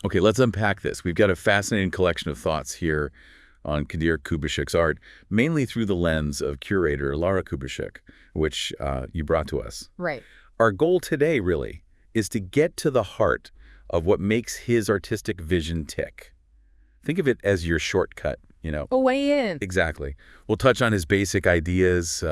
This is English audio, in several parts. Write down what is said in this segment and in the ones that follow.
Okay, let's unpack this. We've got a fascinating collection of thoughts here on Kadir Kubaşyk's art, mainly through the lens of curator Lara Kubaşyk, which you brought to us. Right. Our goal today, really, is to get to the heart of what makes his artistic vision tick. Think of it as your shortcut, A way in. Exactly. We'll touch on his basic ideas,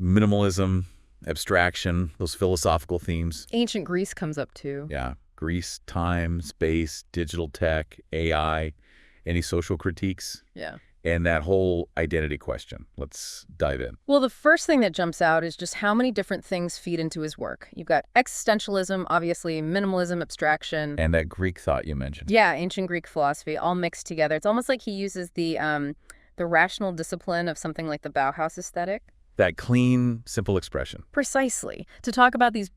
minimalism, abstraction, those philosophical themes. Ancient Greece comes up too. Yeah. Greece, time, space, digital tech, AI, any social critiques, Yeah. and that whole identity question. Let's dive in. Well, the first thing that jumps out is just how many different things feed into his work. You've got existentialism, obviously, minimalism, abstraction. And that Greek thought you mentioned. Yeah, ancient Greek philosophy, all mixed together. It's almost like he uses the rational discipline of something like the Bauhaus aesthetic. That clean, simple expression. Precisely. To talk about these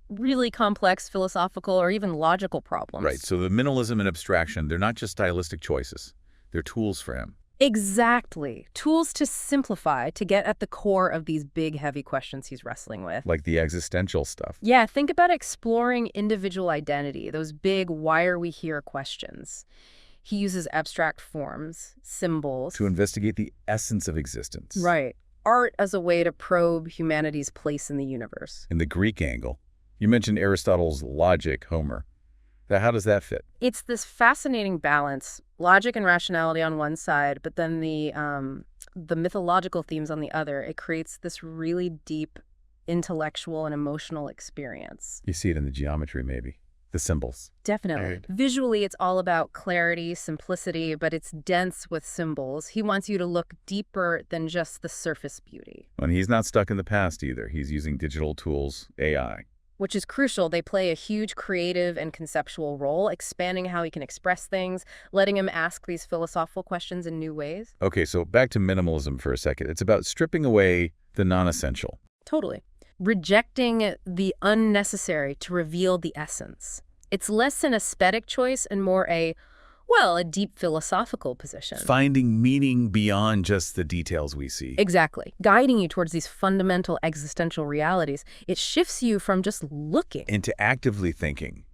really complex philosophical or even logical problems. Right, so the minimalism and abstraction, they're not just stylistic choices. They're tools for him. Exactly. Tools to simplify, to get at the core of these big, heavy questions he's wrestling with. Like the existential stuff. Yeah, think about exploring individual identity, those big why are we here questions. He uses abstract forms, symbols. To investigate the essence of existence. Right. Art as a way to probe humanity's place in the universe. In the Greek angle, you mentioned Aristotle's logic, Homer. How does that fit? It's this fascinating balance, logic and rationality on one side, but then the mythological themes on the other. It creates this really deep intellectual and emotional experience. You see it in the geometry, maybe. The symbols. Definitely. Right. Visually, it's all about clarity, simplicity, but it's dense with symbols. He wants you to look deeper than just the surface beauty. And he's not stuck in the past either. He's using digital tools, AI. Which is crucial. They play a huge creative and conceptual role, expanding how he can express things, letting him ask these philosophical questions in new ways. Okay, so back to minimalism for a second. It's about stripping away the non-essential. Totally. Rejecting the unnecessary to reveal the essence. It's less an aesthetic choice and more a deep philosophical position. Finding meaning beyond just the details we see. Exactly. Guiding you towards these fundamental existential realities. It shifts you from just looking into actively thinking,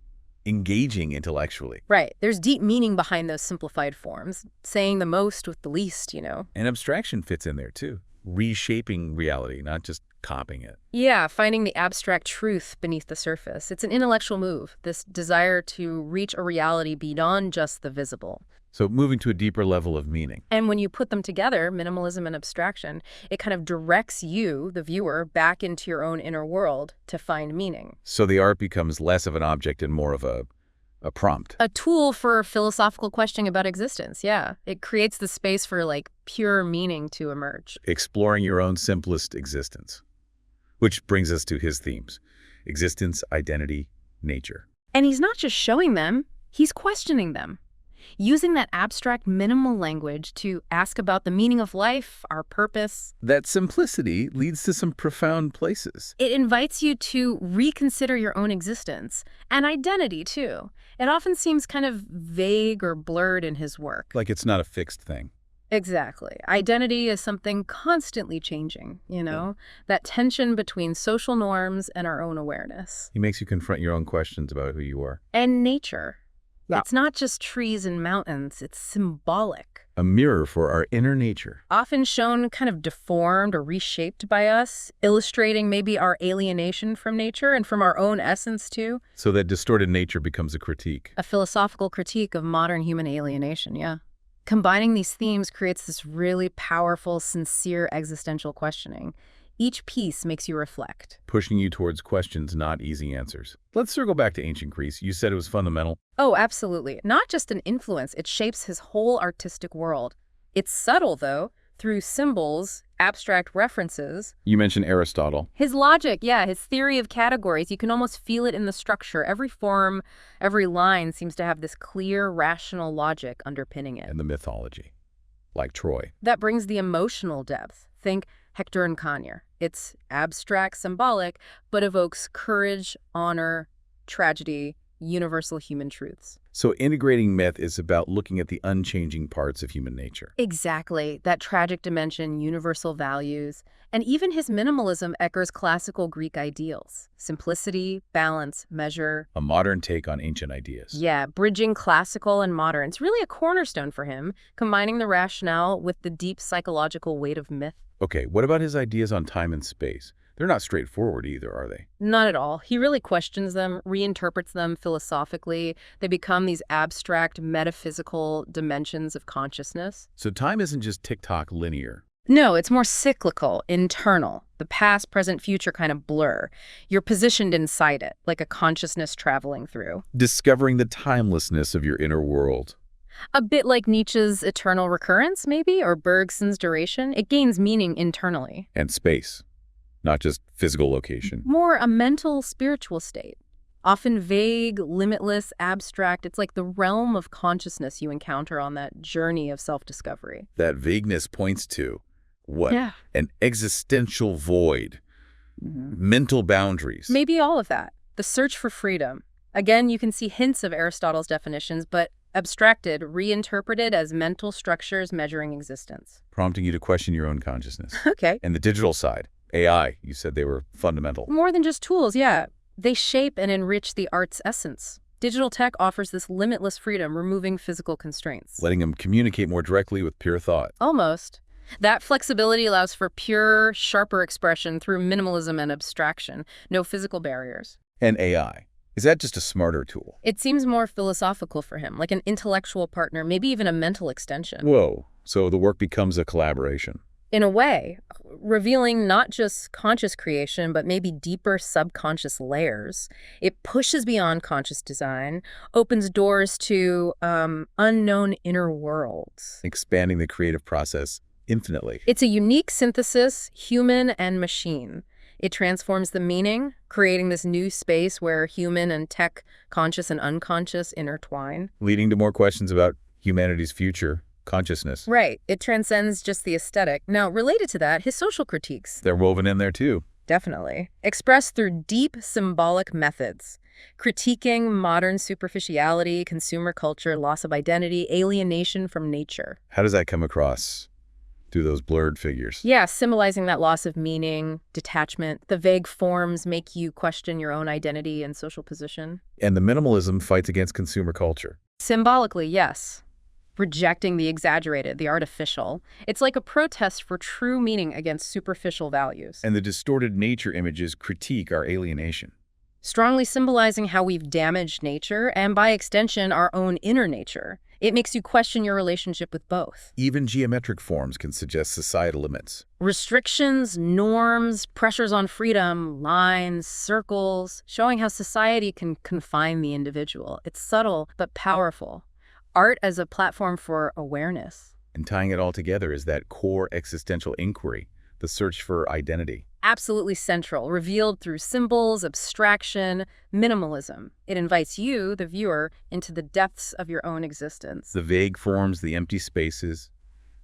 engaging intellectually. Right. There's deep meaning behind those simplified forms, saying the most with the least, And abstraction fits in there too. Reshaping reality, not just copying it. Yeah, finding the abstract truth beneath the surface. It's an intellectual move, this desire to reach a reality beyond just the visible. So moving to a deeper level of meaning. And when you put them together, minimalism and abstraction, it kind of directs you, the viewer, back into your own inner world to find meaning. So the art becomes less of an object and more of a prompt. A tool for philosophical questioning about existence, yeah. It creates the space for, pure meaning to emerge. Exploring your own simplest existence. Which brings us to his themes. Existence, identity, nature. And he's not just showing them, he's questioning them. Using that abstract, minimal language to ask about the meaning of life, our purpose. That simplicity leads to some profound places. It invites you to reconsider your own existence and identity, too. It often seems kind of vague or blurred in his work. Like it's not a fixed thing. Exactly. Identity is something constantly changing, That tension between social norms and our own awareness. He makes you confront your own questions about who you are. And nature. Yeah. It's not just trees and mountains, it's symbolic. A mirror for our inner nature. Often shown kind of deformed or reshaped by us, illustrating maybe our alienation from nature and from our own essence, too. So that distorted nature becomes a critique. A philosophical critique of modern human alienation, yeah. Combining these themes creates this really powerful, sincere existential questioning. Each piece makes you reflect. Pushing you towards questions, not easy answers. Let's circle back to ancient Greece. You said it was fundamental. Oh, absolutely. Not just an influence, it shapes his whole artistic world. It's subtle, though, through symbols, abstract references. You mentioned Aristotle. His logic, yeah, his theory of categories. You can almost feel it in the structure. Every form, every line seems to have this clear, rational logic underpinning it. And the mythology, like Troy. That brings the emotional depth. Think Hector and Conyer. It's abstract, symbolic, but evokes courage, honor, tragedy, universal human truths. So integrating myth is about looking at the unchanging parts of human nature. Exactly. That tragic dimension, universal values, and even his minimalism echoes classical Greek ideals. Simplicity, balance, measure. A modern take on ancient ideas. Yeah, bridging classical and modern. It's really a cornerstone for him, combining the rationale with the deep psychological weight of myth. Okay, what about his ideas on time and space? They're not straightforward either, are they? Not at all. He really questions them, reinterprets them philosophically. They become these abstract, metaphysical dimensions of consciousness. So time isn't just tick-tock linear. No, it's more cyclical, internal. The past, present, future kind of blur. You're positioned inside it, like a consciousness traveling through. Discovering the timelessness of your inner world. A bit like Nietzsche's eternal recurrence, maybe, or Bergson's duration. It gains meaning internally. And space, not just physical location. More a mental, spiritual state. Often vague, limitless, abstract. It's like the realm of consciousness you encounter on that journey of self-discovery. That vagueness points to what? Yeah. An existential void. Mental boundaries. Maybe all of that. The search for freedom. Again, you can see hints of Aristotle's definitions, but abstracted, reinterpreted as mental structures measuring existence. Prompting you to question your own consciousness. Okay. And the digital side, AI, you said they were fundamental. More than just tools, yeah. They shape and enrich the art's essence. Digital tech offers this limitless freedom, removing physical constraints. Letting them communicate more directly with pure thought. Almost. That flexibility allows for pure, sharper expression through minimalism and abstraction. No physical barriers. And AI, is that just a smarter tool? It seems more philosophical for him, like an intellectual partner, maybe even a mental extension. Whoa, so the work becomes a collaboration. In a way, revealing not just conscious creation, but maybe deeper subconscious layers. It pushes beyond conscious design, opens doors to unknown inner worlds. Expanding the creative process infinitely. It's a unique synthesis, human and machine. It transforms the meaning, creating this new space where human and tech, conscious and unconscious, intertwine. Leading to more questions about humanity's future. Consciousness. Right. It transcends just the aesthetic. Now, related to that, his social critiques. They're woven in there too. Definitely. Expressed through deep symbolic methods. Critiquing modern superficiality, consumer culture, loss of identity, alienation from nature. How does that come across through those blurred figures? Yeah, symbolizing that loss of meaning, detachment. The vague forms make you question your own identity and social position. And the minimalism fights against consumer culture. Symbolically, yes. Rejecting the exaggerated, the artificial. It's like a protest for true meaning against superficial values. And the distorted nature images critique our alienation. Strongly symbolizing how we've damaged nature and, by extension, our own inner nature. It makes you question your relationship with both. Even geometric forms can suggest societal limits. Restrictions, norms, pressures on freedom, lines, circles, showing how society can confine the individual. It's subtle but powerful. Art as a platform for awareness. And tying it all together is that core existential inquiry, the search for identity. Absolutely central, revealed through symbols, abstraction, minimalism. It invites you, the viewer, into the depths of your own existence. The vague forms, the empty spaces,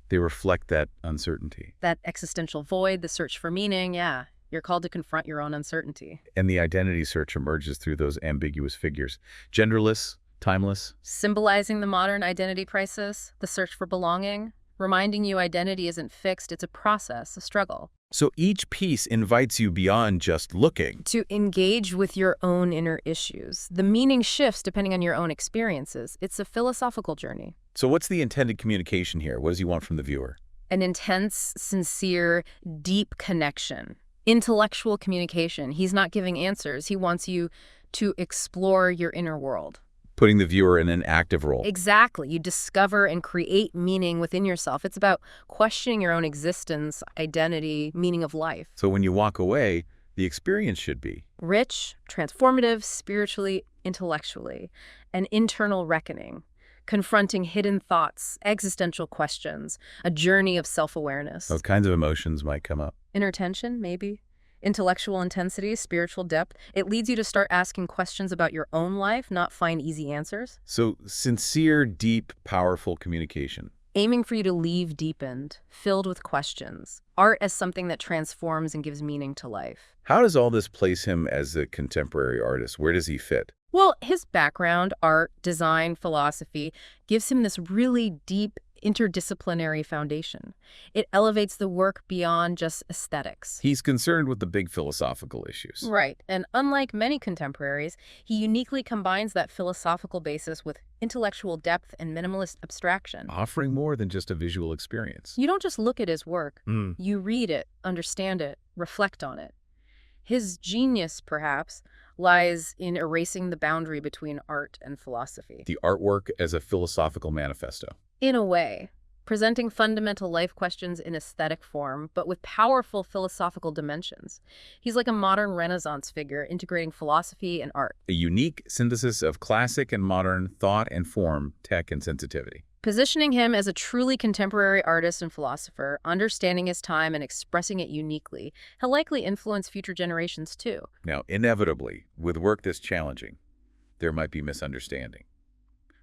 they reflect that uncertainty. That existential void, the search for meaning, yeah. You're called to confront your own uncertainty. And the identity search emerges through those ambiguous figures. Genderless, timeless. Symbolizing the modern identity crisis, the search for belonging, reminding you identity isn't fixed, it's a process, a struggle. So each piece invites you beyond just looking. To engage with your own inner issues. The meaning shifts depending on your own experiences. It's a philosophical journey. So what's the intended communication here? What does he want from the viewer? An intense, sincere, deep connection. Intellectual communication. He's not giving answers. He wants you to explore your inner world. Putting the viewer in an active role. Exactly. You discover and create meaning within yourself. It's about questioning your own existence, identity, meaning of life. So when you walk away, the experience should be rich, transformative, spiritually, intellectually, an internal reckoning, confronting hidden thoughts, existential questions, a journey of self-awareness. Those kinds of emotions might come up. Inner tension, maybe. Intellectual intensity, spiritual depth. It leads you to start asking questions about your own life, not find easy answers. So sincere, deep, powerful communication. aiming for you to leave deepened, filled with questions. Art as something that transforms and gives meaning to life. How does all this place him as a contemporary artist? Where does he fit? Well, his background, art, design, philosophy, gives him this really deep interdisciplinary foundation. It elevates the work beyond just aesthetics. He's concerned with the big philosophical issues. Right, and unlike many contemporaries, he uniquely combines that philosophical basis with intellectual depth and minimalist abstraction. Offering more than just a visual experience. You don't just look at his work. Mm. You read it, understand it, reflect on it. His genius, perhaps, lies in erasing the boundary between art and philosophy. The artwork as a philosophical manifesto. In a way, presenting fundamental life questions in aesthetic form, but with powerful philosophical dimensions. He's like a modern Renaissance figure integrating philosophy and art. A unique synthesis of classic and modern thought and form, tech and sensitivity. Positioning him as a truly contemporary artist and philosopher, understanding his time and expressing it uniquely, he'll likely influence future generations too. Now, inevitably, with work this challenging, there might be misunderstanding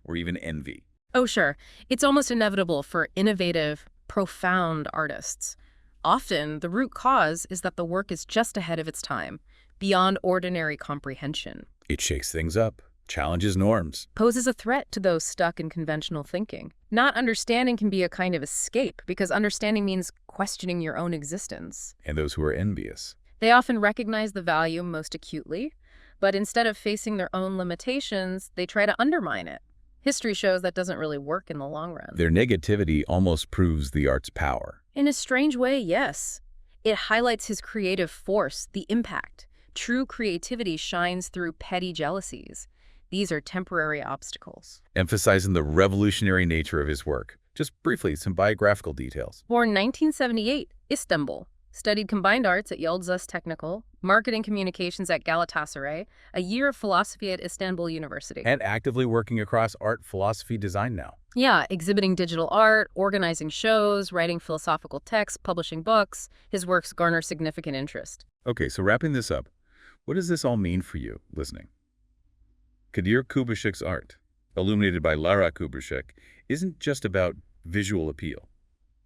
or even envy. Oh, sure. It's almost inevitable for innovative, profound artists. Often, the root cause is that the work is just ahead of its time, beyond ordinary comprehension. It shakes things up, challenges norms. Poses a threat to those stuck in conventional thinking. Not understanding can be a kind of escape, because understanding means questioning your own existence. And those who are envious. They often recognize the value most acutely, but instead of facing their own limitations, they try to undermine it. History shows that doesn't really work in the long run. Their negativity almost proves the art's power. In a strange way, yes. It highlights his creative force, the impact. True creativity shines through petty jealousies. These are temporary obstacles. Emphasizing the revolutionary nature of his work. Just briefly, some biographical details. Born 1978, Istanbul. Studied combined arts at Yıldız Technical, marketing communications at Galatasaray, a year of philosophy at Istanbul University. And actively working across art, philosophy, design now. Yeah, exhibiting digital art, organizing shows, writing philosophical texts, publishing books. His works garner significant interest. Okay, so wrapping this up, what does this all mean for you listening? Kadir Kubaşyk's art, illuminated by Lara Kubaşık, isn't just about visual appeal.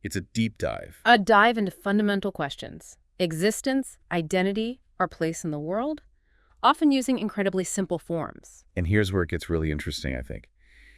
It's a deep dive. A dive into fundamental questions. Existence, identity, our place in the world, often using incredibly simple forms. And here's where it gets really interesting, I think.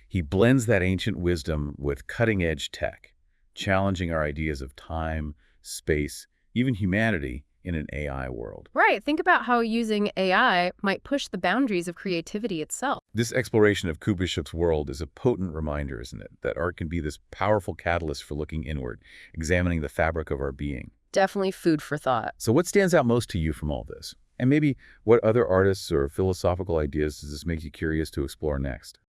He blends that ancient wisdom with cutting-edge tech, challenging our ideas of time, space, even humanity in an AI world. Right. Think about how using AI might push the boundaries of creativity itself. This exploration of Kubaşyk's world is a potent reminder, isn't it, that art can be this powerful catalyst for looking inward, examining the fabric of our being. Definitely food for thought. So what stands out most to you from all this? And maybe what other artists or philosophical ideas does this make you curious to explore next?